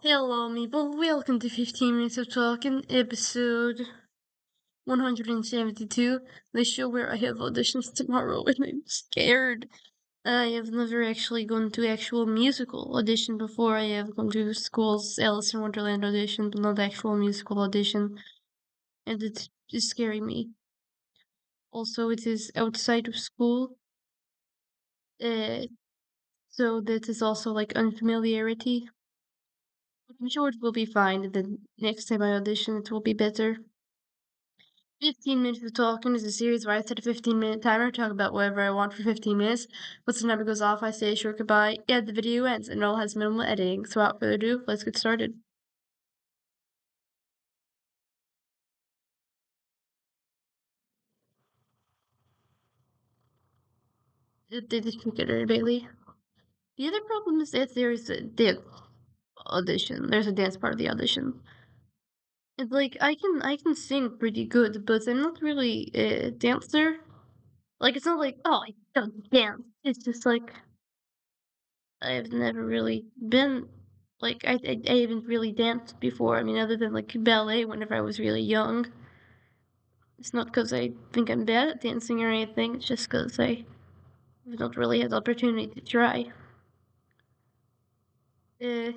Hello, people. Welcome to 15 Minutes of Talkin, episode 172, the show where I have auditions tomorrow and I'm scared. I have never actually gone to actual musical audition before. I have gone to school's Alice in Wonderland audition, but not actual musical audition, and it is scaring me. Also, it is outside of school, uh, so that is also like unfamiliarity. I'm sure it will be fine, and then next time I audition, it will be better. 15 minutes of talking is a series where I set a 15-minute timer, talk about whatever I want for 15 minutes. Once the timer goes off, I say a short goodbye, and the video ends, and it all has minimal editing. So without further ado, let's get started. They just pick it Bailey. The other problem is that there is a dance audition. There's a dance part of the audition. It's like I can sing pretty good, but I'm not really a dancer. Like it's not like I don't dance. It's just like I've never really been like I haven't really danced before. I mean, other than like ballet whenever I was really young. It's not because I think I'm bad at dancing or anything. It's just because I don't really have the opportunity to try.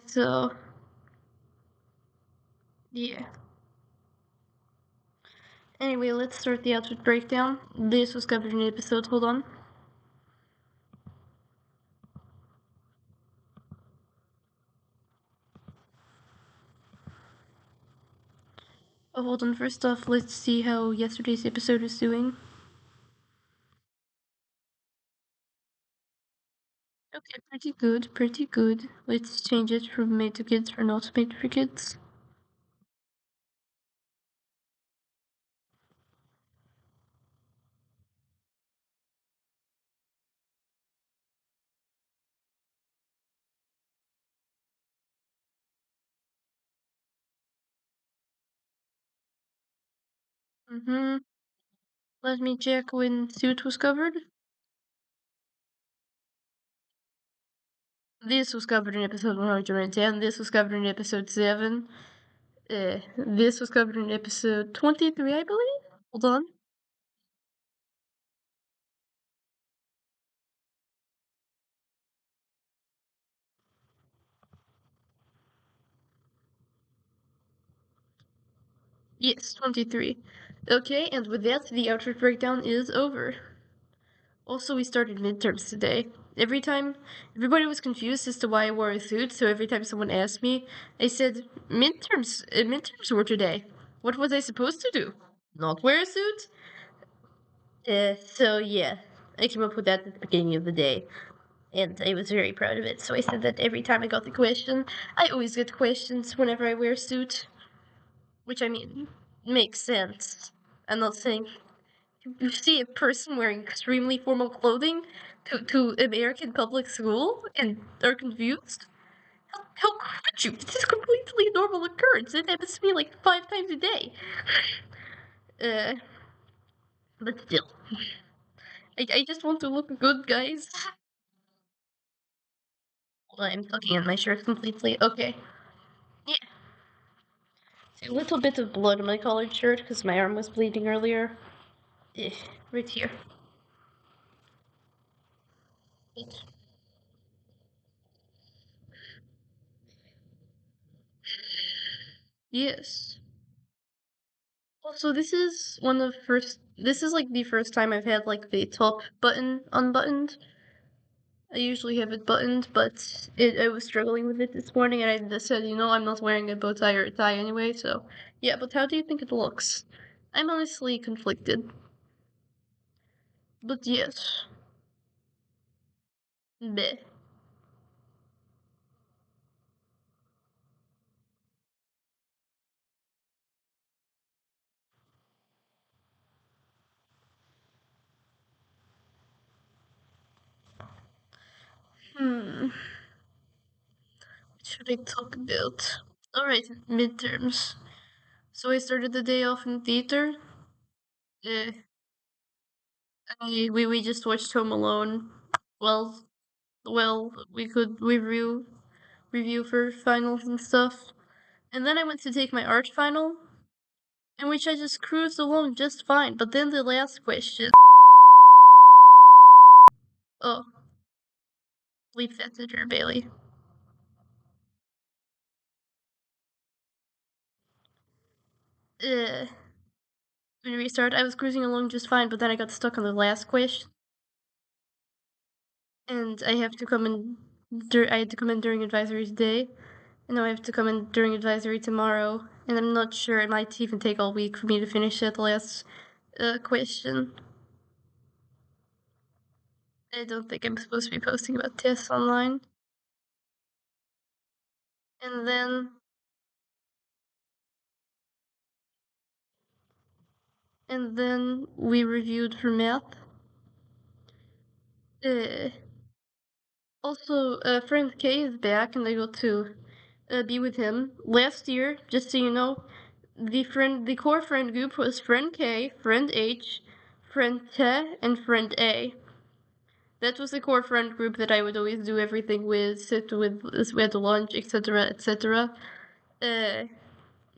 So yeah. Anyway, let's start the outfit breakdown. This was covered in the episode. Hold on. Oh, hold on. First off, let's see how yesterday's episode is doing. Okay, pretty good, pretty good. Let's change it from made to kids for not made for kids. Let me check when suit was covered. This was covered in episode 110. This was covered in episode 7. This was covered in episode 23, I believe. Hold on. Yes, 23. Okay, and with that, the outfit breakdown is over. Also, we started midterms today. Everybody was confused as to why I wore a suit, so every time someone asked me, I said, midterms were today. What was I supposed to do? Not wear a suit? So yeah, I came up with that at the beginning of the day, and I was very proud of it. So I said that every time I got the question, I always get questions whenever I wear a suit, which I mean, makes sense. I'm not saying you see a person wearing extremely formal clothing to American public school and are confused. How could you? This is a completely normal occurrence. It happens to me like 5 times a day. Uh, but still, I just want to look good, guys. I'm tucking in my shirt completely. Okay. Yeah. See, a little bit of blood on my collared shirt because my arm was bleeding earlier. Eh, right here. Yes. Also, this is like the first time I've had like the top button unbuttoned. I usually have it buttoned, but I was struggling with it this morning, and I just said, I'm not wearing a bow tie or a tie anyway, so yeah. But how do you think it looks? I'm honestly conflicted, but yes. Meh. Hmm. What should I talk about? Alright, midterms. So I started the day off in theater. Uh, we just watched Home Alone. Well, we could review review for finals and stuff. And then I went to take my art final, in which I just cruised along just fine. But then the last question. Oh, leave that to her, Bailey. Uh, when we restart, I was cruising along just fine, but then I got stuck on the last question, and I have to come in. I had to come in during advisory today, and now I have to come in during advisory tomorrow, and I'm not sure. It might even take all week for me to finish that last question. I don't think I'm supposed to be posting about tests online. And then we reviewed for math. Uh, Also, friend K is back, and I got to be with him. Last year, just so you know, the core friend group was friend K, friend H, friend T, and friend A. That was the core friend group that I would always do everything with, sit with at lunch, etc., etc. Uh,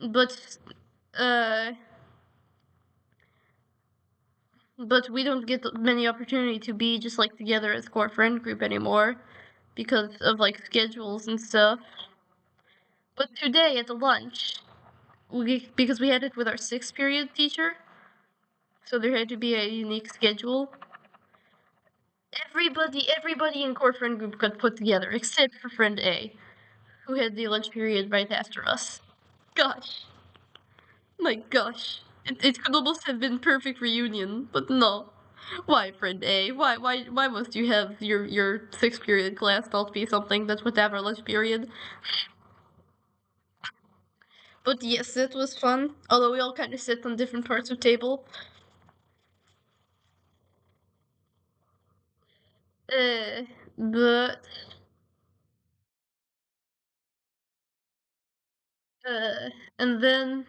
but uh, but we don't get many opportunity to be just like together as core friend group anymore because of like schedules and stuff. But today at the lunch, because we had it with our sixth period teacher, so there had to be a unique schedule. Everybody in core friend group got put together except for friend A, who had the lunch period right after us. Gosh, my gosh, it could almost have been perfect reunion, but no. Why, friend A? Why must you have your sixth period class not be something that would have our lunch period? But yes, it was fun. Although we all kind of sit on different parts of the table. Uh, but uh, and then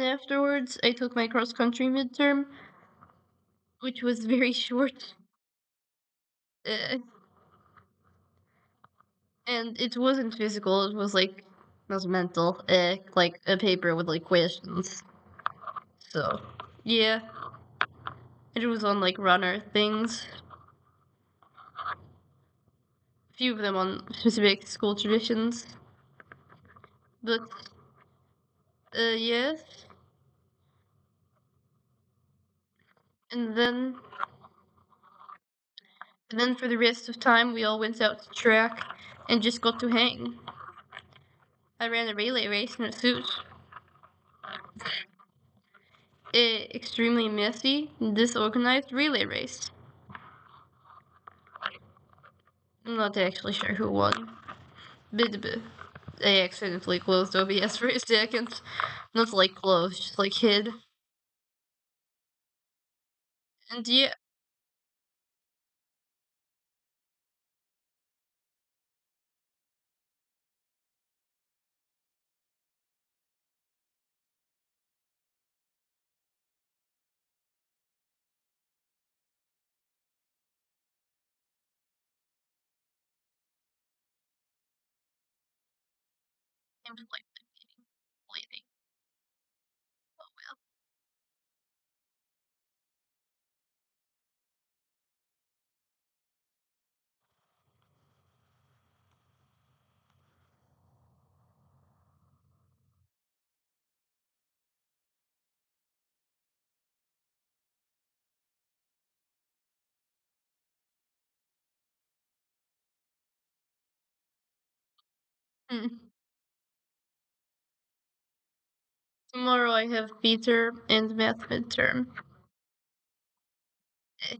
afterwards, I took my cross country midterm, which was very short. Uh, and it wasn't physical. It was like it was mental. Like a paper with like questions. So yeah, it was on like runner things. A few of them on specific school traditions. But yes. And then for the rest of time, we all went out to track and just got to hang. I ran a relay race in a suit. Extremely messy, disorganized relay race. I'm not actually sure who won. But I accidentally closed OBS for a second. Not like closed, just like hid. And yeah, I'm just like bleeding. Oh well. Hmm. Tomorrow I have theater and math midterm. Eh,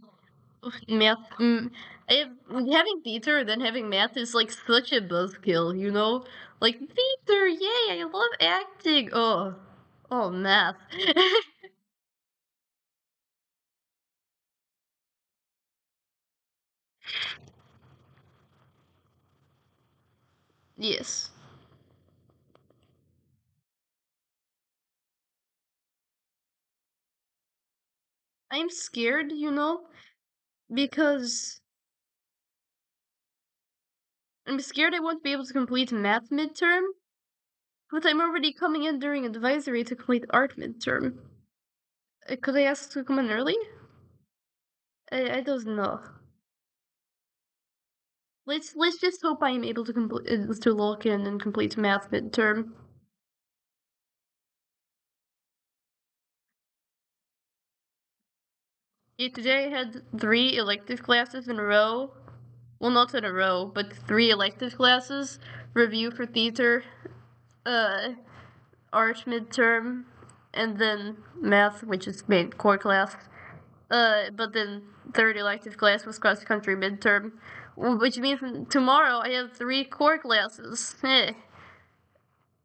Math. I have having theater and then having math is like such a buzzkill, you know? Like theater, yay! I love acting. Oh, math. Yes, I'm scared, you know, because I'm scared I won't be able to complete math midterm, but I'm already coming in during advisory to complete art midterm. Could I ask to come in early? I don't know. Let's just hope I am able to complete to lock in and complete math midterm. Yeah, today I had 3 elective classes in a row. Well, not in a row, but 3 elective classes. Review for theater, art midterm, and then math, which is main core class. But then third elective class was cross country midterm, which means tomorrow I have 3 core classes.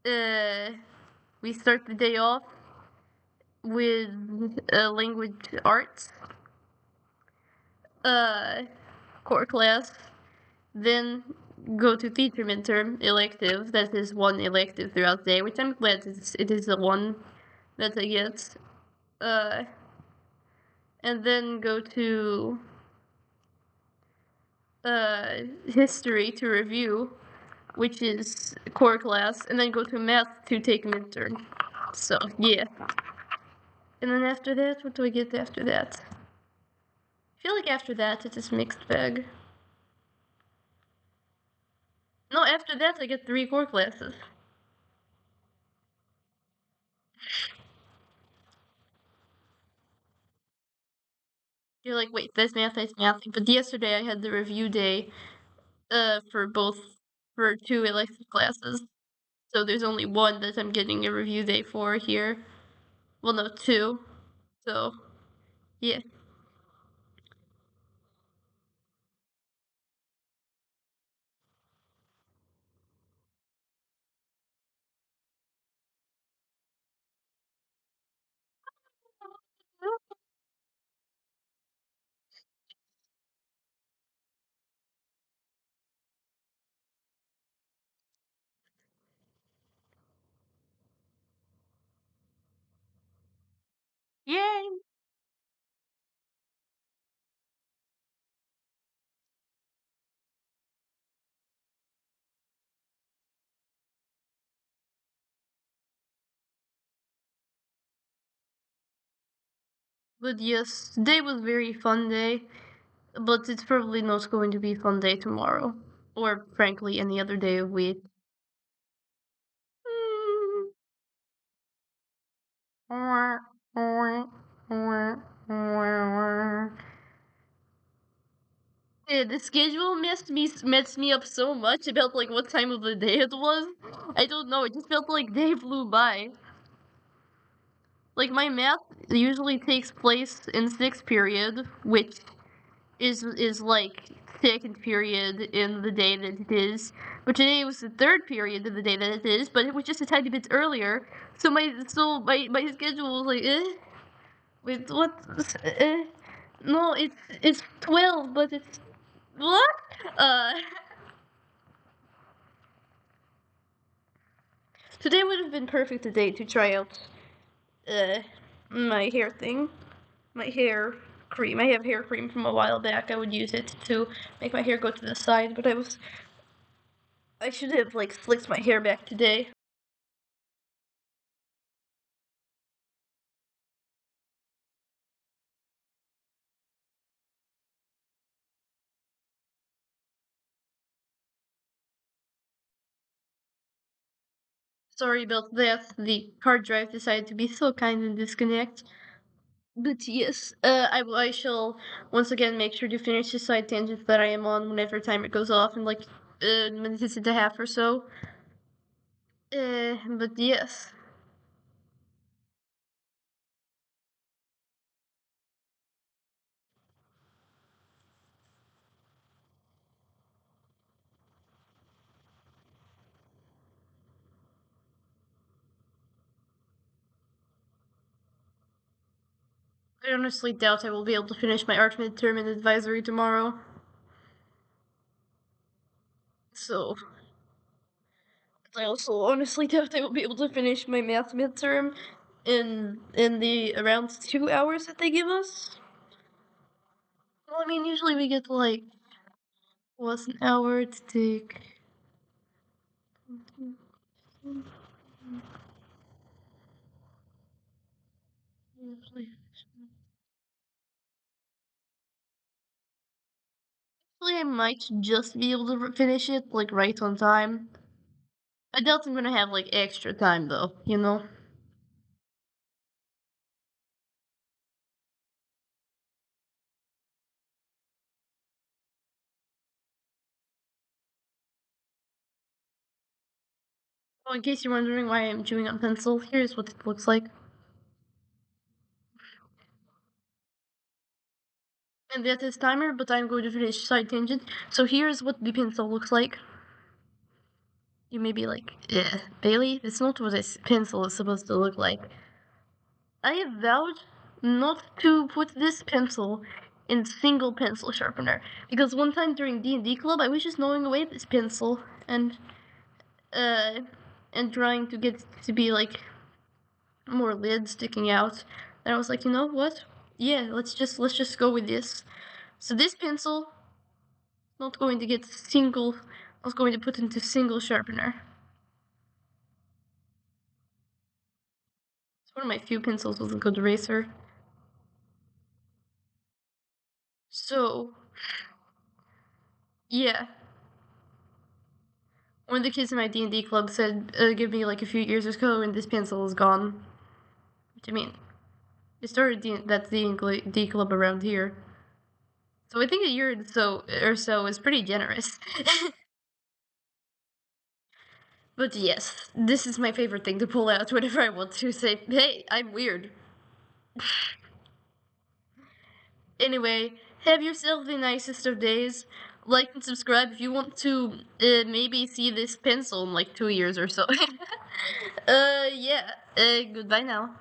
We start the day off with language arts core class, then go to theater midterm elective. That is 1 elective throughout the day, which I'm glad it is the one that I get. And then go to history to review, which is core class, and then go to math to take midterm. So yeah. And then after that, what do I get after that? I feel like after that it is mixed bag. No, after that I get 3 core classes. You're like, wait, that's math, that's math. But yesterday I had the review day, for 2 elective classes. So there's only 1 that I'm getting a review day for here. Well, no, 2. So, yeah. Yay! But yes, today was very fun day. But it's probably not going to be a fun day tomorrow. Or, frankly, any other day of week. Yeah, the schedule messed me up so much about like what time of the day it was. I don't know. It just felt like day flew by. Like my math usually takes place in sixth period, which is like second period in the day that it is. But today was the third period of the day that it is, but it was just a tiny bit earlier. So my schedule was like, wait, what? No, it's 12, but it's what? Uh, Today would have been perfect a day to try out uh my hair thing, my hair cream. I have hair cream from a while back. I would use it to make my hair go to the side, but I should have like slicked my hair back today. Sorry about that. The hard drive decided to be so kind and disconnect. But yes, I shall once again make sure to finish the side tangent that I am on whenever timer goes off in like minutes and a half or so. But yes. I honestly doubt I will be able to finish my art midterm and advisory tomorrow. So, I also honestly doubt I will be able to finish my math midterm in the around 2 hours that they give us. Well, I mean, usually we get like Was an hour to take. Actually, I might just be able to finish it, like, right on time. I doubt I'm gonna have, like, extra time, though, you know? Oh, in case you're wondering why I'm chewing on pencil, here's what it looks like. And that is timer, but I'm going to finish side tangent. So here's what the pencil looks like. You may be like, Bailey, it's not what a pencil is supposed to look like. I have vowed not to put this pencil in single pencil sharpener, because one time during D&D club, I was just gnawing away at this pencil, uh, and trying to get to be, like, more lid sticking out, and I was like, you know what? Yeah, let's just go with this. So this pencil, not going to get single, I was going to put into single sharpener. It's one of my few pencils with a good eraser. So, yeah. One of the kids in my D&D club said, give me like a few years or so and this pencil is gone. Which, I mean, it started that D&D club around here. So I think a year or so is pretty generous. But yes, this is my favorite thing to pull out whenever I want to say, hey, I'm weird. Anyway, have yourself the nicest of days. Like and subscribe if you want to maybe see this pencil in like 2 years or so. Yeah. Goodbye now.